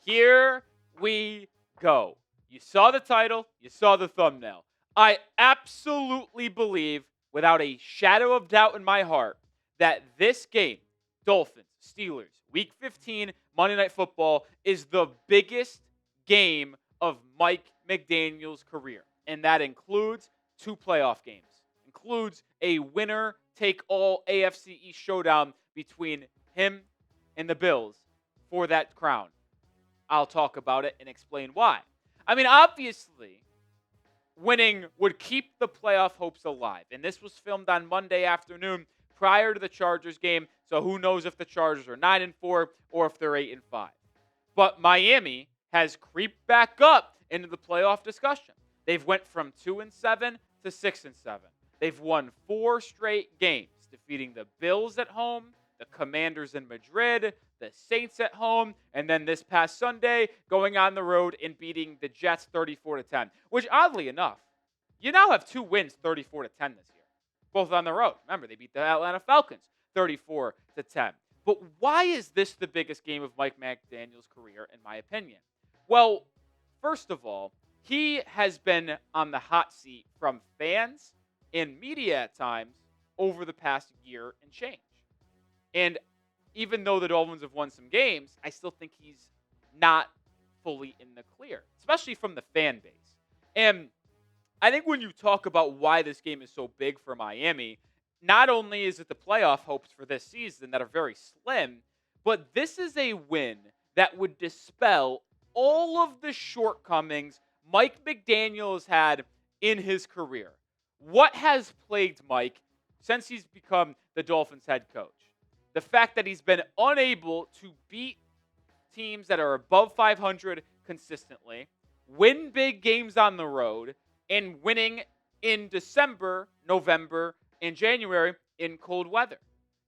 Here we go. You saw the title, you saw the thumbnail. I absolutely believe, without a shadow of doubt in my heart, that this game, Dolphins, Steelers, Week 15, Monday Night Football, is the biggest game of Mike McDaniel's career. And that includes 2 playoff games. Includes a winner-take-all AFC East showdown between him and the Bills for that crown. I'll talk about it and explain why. I mean, obviously, winning would keep the playoff hopes alive. And this was filmed on Monday afternoon prior to the Chargers game, so who knows if the Chargers are 9-4 or if they're 8-5. But Miami has creeped back up into the playoff discussion. They've went from 2-7 to 6-7. They've won 4 straight games, defeating the Bills at home, the Commanders in Madrid, the Saints at home, and then this past Sunday going on the road and beating the Jets 34-10, which oddly enough, you now have 2 wins 34-10 this year, both on the road. Remember, they beat the Atlanta Falcons 34-10. But why is this the biggest game of Mike McDaniel's career, in my opinion? Well, first of all, he has been on the hot seat from fans and media at times over the past year and change. And even though the Dolphins have won some games, I still think he's not fully in the clear, especially from the fan base. And I think when you talk about why this game is so big for Miami, not only is it the playoff hopes for this season that are very slim, but this is a win that would dispel all of the shortcomings Mike McDaniel has had in his career. What has plagued Mike since he's become the Dolphins head coach? The fact that he's been unable to beat teams that are above 500 consistently, win big games on the road, and winning in December, November, and January in cold weather.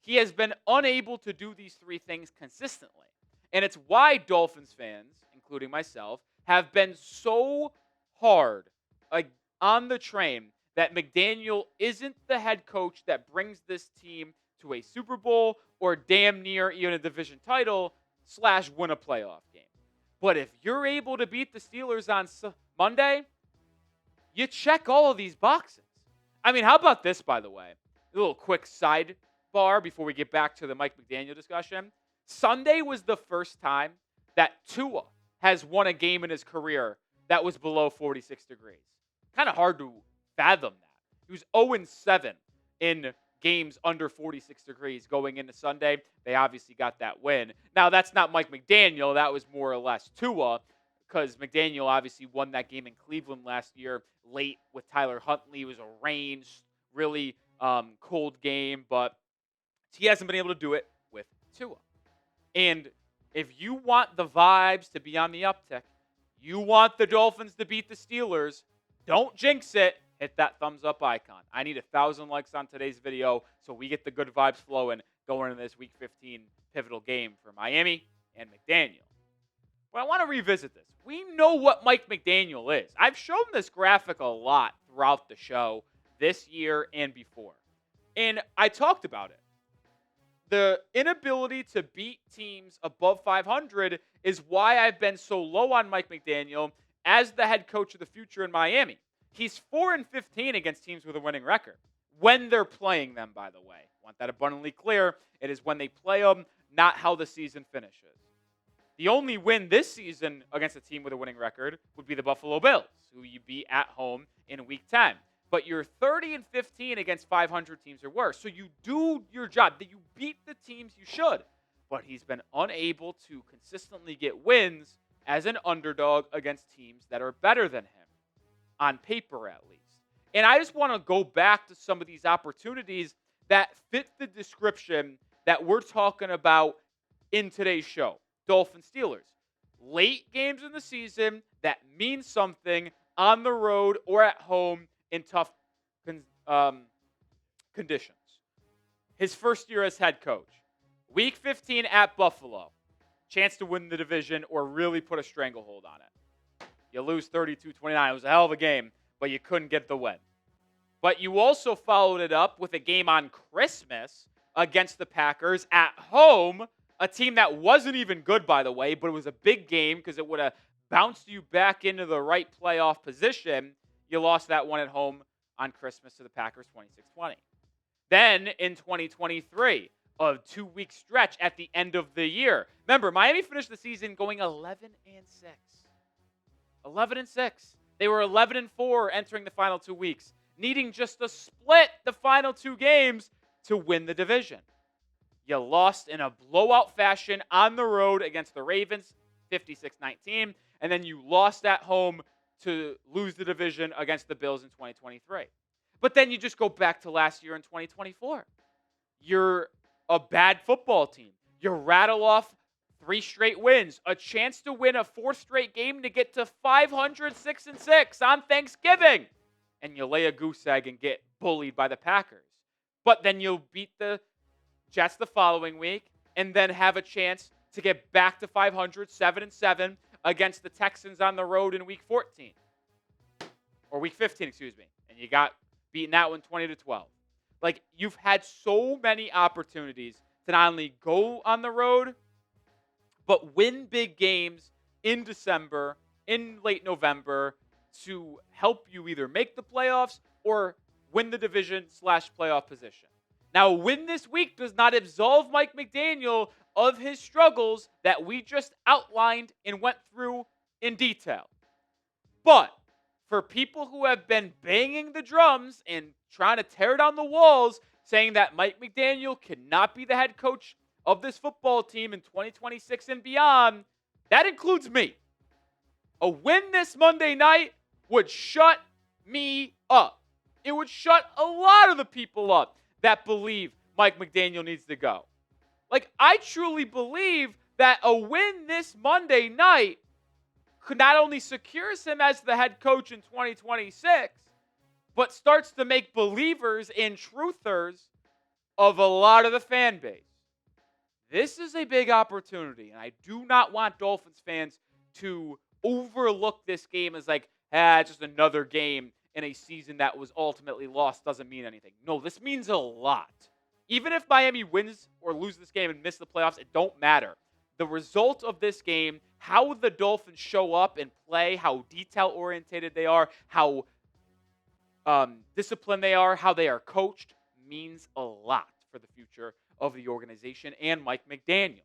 He has been unable to do these 3 things consistently. And it's why Dolphins fans, including myself, have been so hard on the train that McDaniel isn't the head coach that brings this team to a Super Bowl or damn near even a division title / win a playoff game. But if you're able to beat the Steelers on Monday, you check all of these boxes. I mean, how about this, by the way? A little quick sidebar before we get back to the Mike McDaniel discussion. Sunday was the first time that Tua has won a game in his career that was below 46 degrees. Kind of hard to fathom that. He was 0-7 in games under 46 degrees going into Sunday. They obviously got that win. Now, that's not Mike McDaniel. That was more or less Tua, because McDaniel obviously won that game in Cleveland last year late with Tyler Huntley. It was a rain, really cold game, but he hasn't been able to do it with Tua. And if you want the vibes to be on the uptick, you want the Dolphins to beat the Steelers, don't jinx it. Hit that thumbs up icon. I need 1,000 likes on today's video so we get the good vibes flowing going into this Week 15 pivotal game for Miami and McDaniel. But I want to revisit this. We know what Mike McDaniel is. I've shown this graphic a lot throughout the show this year and before. And I talked about it. The inability to beat teams above 500 is why I've been so low on Mike McDaniel as the head coach of the future in Miami. He's 4-15 against teams with a winning record. When they're playing them, by the way. I want that abundantly clear. It is when they play them, not how the season finishes. The only win this season against a team with a winning record would be the Buffalo Bills, who you beat at home in Week 10. But you're 30-15 against 500 teams or worse. So you do your job. You beat the teams you should. But he's been unable to consistently get wins as an underdog against teams that are better than him. On paper, at least. And I just want to go back to some of these opportunities that fit the description that we're talking about in today's show. Dolphins Steelers. Late games in the season that mean something on the road or at home in tough conditions. His first year as head coach. Week 15 at Buffalo. Chance to win the division or really put a stranglehold on it. You lose 32-29. It was a hell of a game, but you couldn't get the win. But you also followed it up with a game on Christmas against the Packers at home A team that wasn't even good, by the way, but it was a big game because it would have bounced you back into the right playoff position. You lost that one at home on Christmas to the Packers 26-20. Then in 2023, a 2-week stretch at the end of the year. Remember, Miami finished the season going 11-6. 11-6. They were 11-4 entering the final 2 weeks, needing just to split the final 2 games to win the division. You lost in a blowout fashion on the road against the Ravens, 56-19, and then you lost at home to lose the division against the Bills in 2023. But then you just go back to last year in 2024. You're a bad football team. You rattle off 3 straight wins, a chance to win a 4th straight game to get to 500, 6-6 on Thanksgiving. And you lay a goose egg and get bullied by the Packers. But then you'll beat the Jets the following week and then have a chance to get back to 500, 7-7 against the Texans on the road in week 14. Or week 15, excuse me. And you got beaten that one 20-12. Like, you've had so many opportunities to not only go on the road, but win big games in December, in late November, to help you either make the playoffs or win the division/playoff position. Now, a win this week does not absolve Mike McDaniel of his struggles that we just outlined and went through in detail. But for people who have been banging the drums and trying to tear down the walls, saying that Mike McDaniel cannot be the head coach of this football team in 2026 and beyond, that includes me. A win this Monday night would shut me up. It would shut a lot of the people up that believe Mike McDaniel needs to go. Like, I truly believe that a win this Monday night could not only secures him as the head coach in 2026, but starts to make believers and truthers of a lot of the fan base. This is a big opportunity, and I do not want Dolphins fans to overlook this game as like, just another game in a season that was ultimately lost doesn't mean anything. No, this means a lot. Even if Miami wins or loses this game and miss the playoffs, it don't matter. The result of this game, how the Dolphins show up and play, how detail-oriented they are, how disciplined they are, how they are coached, means a lot for the future of the organization and Mike McDaniel.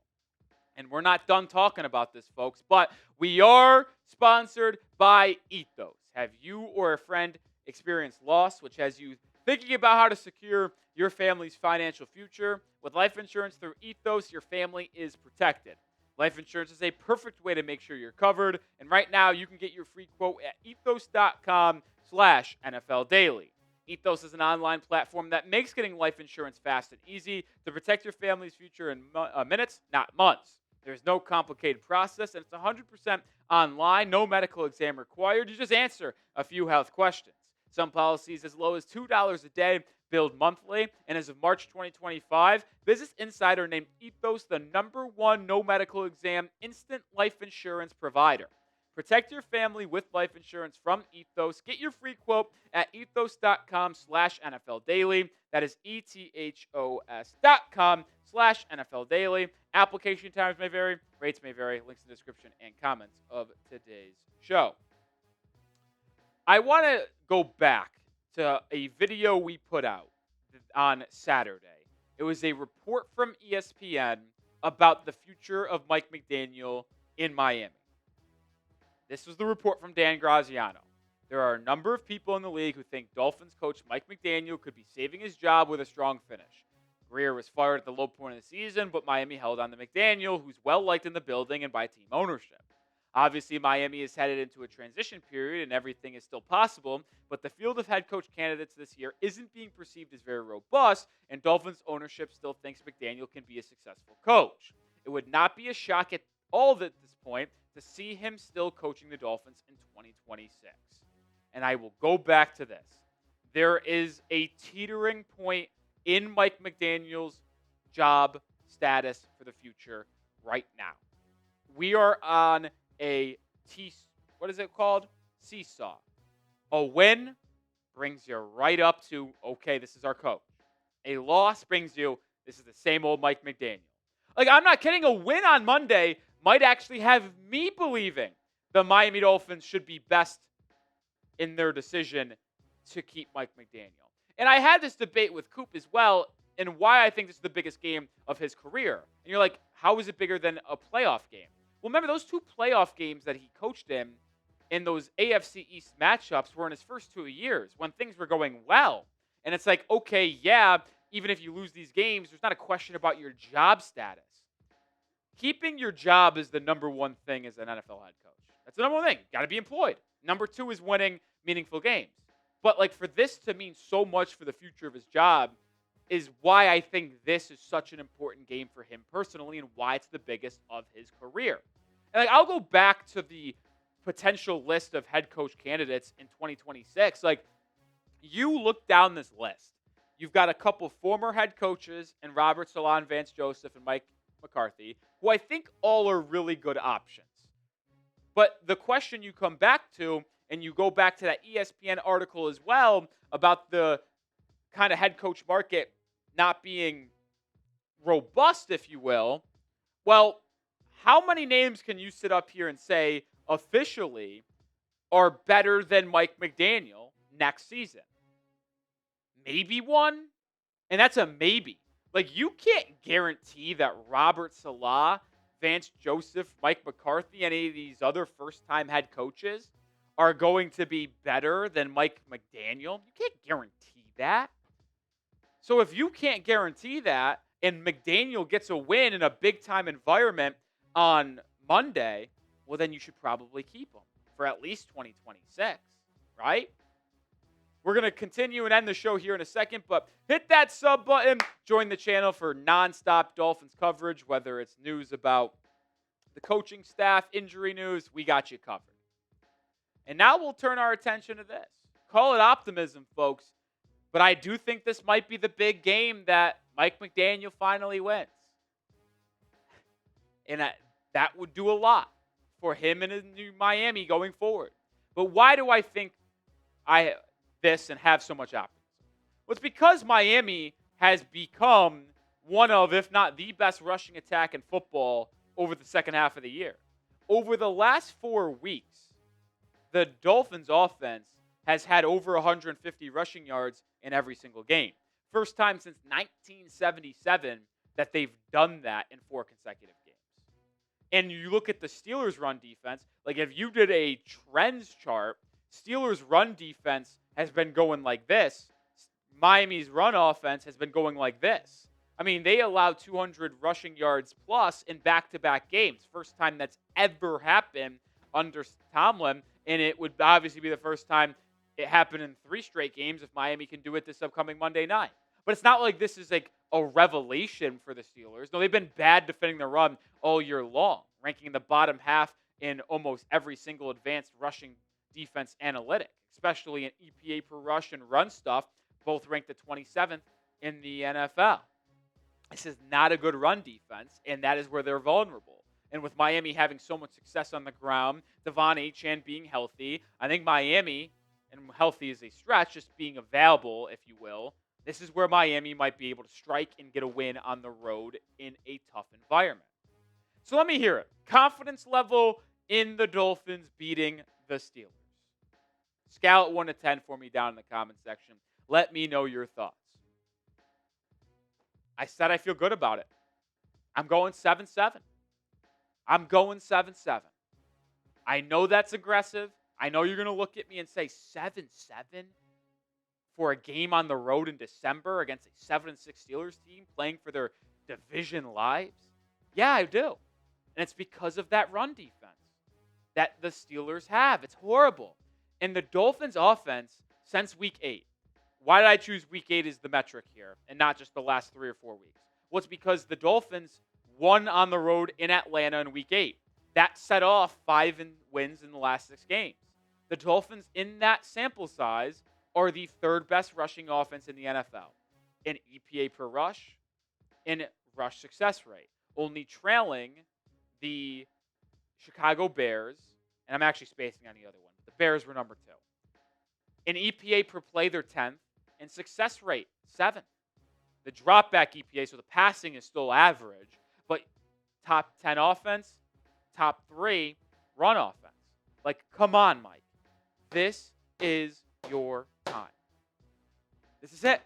And we're not done talking about this, folks, but we are sponsored by Ethos. Have you or a friend experienced loss, which has you thinking about how to secure your family's financial future? With life insurance through Ethos, your family is protected. Life insurance is a perfect way to make sure you're covered. And right now, you can get your free quote at ethos.com/NFL Daily. Ethos is an online platform that makes getting life insurance fast and easy to protect your family's future in minutes, not months. There's no complicated process, and it's 100% online, no medical exam required. You just answer a few health questions. Some policies as low as $2 a day, billed monthly. And as of March 2025, Business Insider named Ethos the #1 no medical exam instant life insurance provider. Protect your family with life insurance from Ethos. Get your free quote at ethos.com/NFL Daily. That is ethos.com/NFL Daily. Application times may vary. Rates may vary. Links in the description and comments of today's show. I want to go back to a video we put out on Saturday. It was a report from ESPN about the future of Mike McDaniel in Miami. This was the report from Dan Graziano. There are a number of people in the league who think Dolphins coach Mike McDaniel could be saving his job with a strong finish. Greer was fired at the low point of the season, but Miami held on to McDaniel, who's well-liked in the building and by team ownership. Obviously, Miami is headed into a transition period and everything is still possible, but the field of head coach candidates this year isn't being perceived as very robust, and Dolphins ownership still thinks McDaniel can be a successful coach. It would not be a shock at all at this point to see him still coaching the Dolphins in 2026. And I will go back to this. There is a teetering point in Mike McDaniel's job status for the future right now. We are on seesaw. A win brings you right up to, okay, this is our coach. A loss brings you, this is the same old Mike McDaniel. Like, I'm not kidding. A win on Monday might actually have me believing the Miami Dolphins should be best in their decision to keep Mike McDaniel. And I had this debate with Coop as well, and why I think this is the biggest game of his career. And you're like, how is it bigger than a playoff game? Well, remember, those 2 playoff games that he coached in those AFC East matchups were in his first 2 years when things were going well. And it's like, okay, yeah, even if you lose these games, there's not a question about your job status. Keeping your job is the number one thing as an NFL head coach. That's the number one thing. Got to be employed. Number 2 is winning meaningful games. But like, for this to mean so much for the future of his job is why I think this is such an important game for him personally and why it's the biggest of his career. And like, I'll go back to the potential list of head coach candidates in 2026. Like, you look down this list. You've got a couple former head coaches in Robert Saleh, Vance Joseph, and Mike McCarthy, who I think all are really good options. But the question you come back to, and you go back to that ESPN article as well about the kind of head coach market not being robust, if you will. Well, how many names can you sit up here and say officially are better than Mike McDaniel next season? Maybe one, and that's a maybe. Like, you can't guarantee that Robert Saleh, Vance Joseph, Mike McCarthy, any of these other first-time head coaches are going to be better than Mike McDaniel. You can't guarantee that. So if you can't guarantee that, and McDaniel gets a win in a big-time environment on Monday, well, then you should probably keep him for at least 2026, right? We're going to continue and end the show here in a second, but hit that sub button. Join the channel for nonstop Dolphins coverage, whether it's news about the coaching staff, injury news, we got you covered. And now we'll turn our attention to this. Call it optimism, folks, but I do think this might be the big game that Mike McDaniel finally wins. And that would do a lot for him and in Miami going forward. But why do I think this and have so much optimism? Well, it's because Miami has become one of, if not the best rushing attack in football over the second half of the year. Over the last 4 weeks, the Dolphins offense has had over 150 rushing yards in every single game. First time since 1977 that they've done that in 4 consecutive games. And you look at the Steelers' run defense, like if you did a trends chart, Steelers' run defense has been going like this. Miami's run offense has been going like this. I mean, they allowed 200 rushing yards plus in back-to-back games. First time that's ever happened under Tomlin, and it would obviously be the first time it happened in 3 straight games if Miami can do it this upcoming Monday night. But it's not like this is like a revelation for the Steelers. No, they've been bad defending the run all year long, ranking in the bottom half in almost every single advanced rushing defense analytic, especially in EPA per rush and run stuff, both ranked at 27th in the NFL. This is not a good run defense, and that is where they're vulnerable. And with Miami having so much success on the ground, Devon Achane being healthy, I think Miami, and healthy is a stretch, just being available, if you will, this is where Miami might be able to strike and get a win on the road in a tough environment. So let me hear it. Confidence level in the Dolphins beating the Steelers. Scale it 1 to 10 for me down in the comment section. Let me know your thoughts. I said I feel good about it. I'm going 7-7. I'm going 7-7. I know that's aggressive. I know you're going to look at me and say 7-7 for a game on the road in December against a 7-6 Steelers team playing for their division lives. Yeah, I do. And it's because of that run defense that the Steelers have. It's horrible. And the Dolphins offense since week 8. Why did I choose week 8 as the metric here and not just the last 3 or 4 weeks? Well, it's because the Dolphins won on the road in Atlanta in week 8. That set off 5 wins in the last 6 games. The Dolphins in that sample size are the 3rd best rushing offense in the NFL in EPA per rush, in rush success rate, only trailing the Chicago Bears, and I'm actually spacing on the other one. The Bears were number 2. In EPA per play, they're 10th. And success rate, 7th. The dropback EPA, so the passing is still average, but top 10 offense, top 3 run offense. Like, come on, Mike. This is your time. This is it.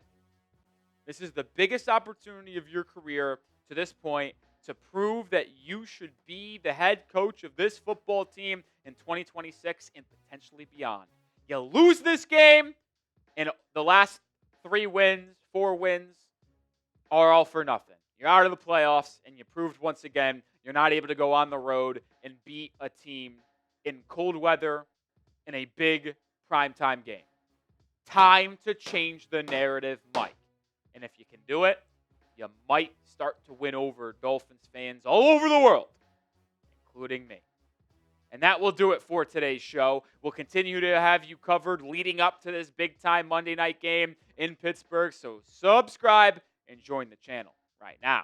This is the biggest opportunity of your career to this point to prove that you should be the head coach of this football team in 2026 and potentially beyond. You lose this game, and the last 3 wins, 4 wins are all for nothing. You're out of the playoffs, and you proved once again you're not able to go on the road and beat a team in cold weather in a big primetime game. Time to change the narrative, Mike. And if you can do it, you might start to win over Dolphins fans all over the world, including me. And that will do it for today's show. We'll continue to have you covered leading up to this big-time Monday night game in Pittsburgh. So subscribe and join the channel right now.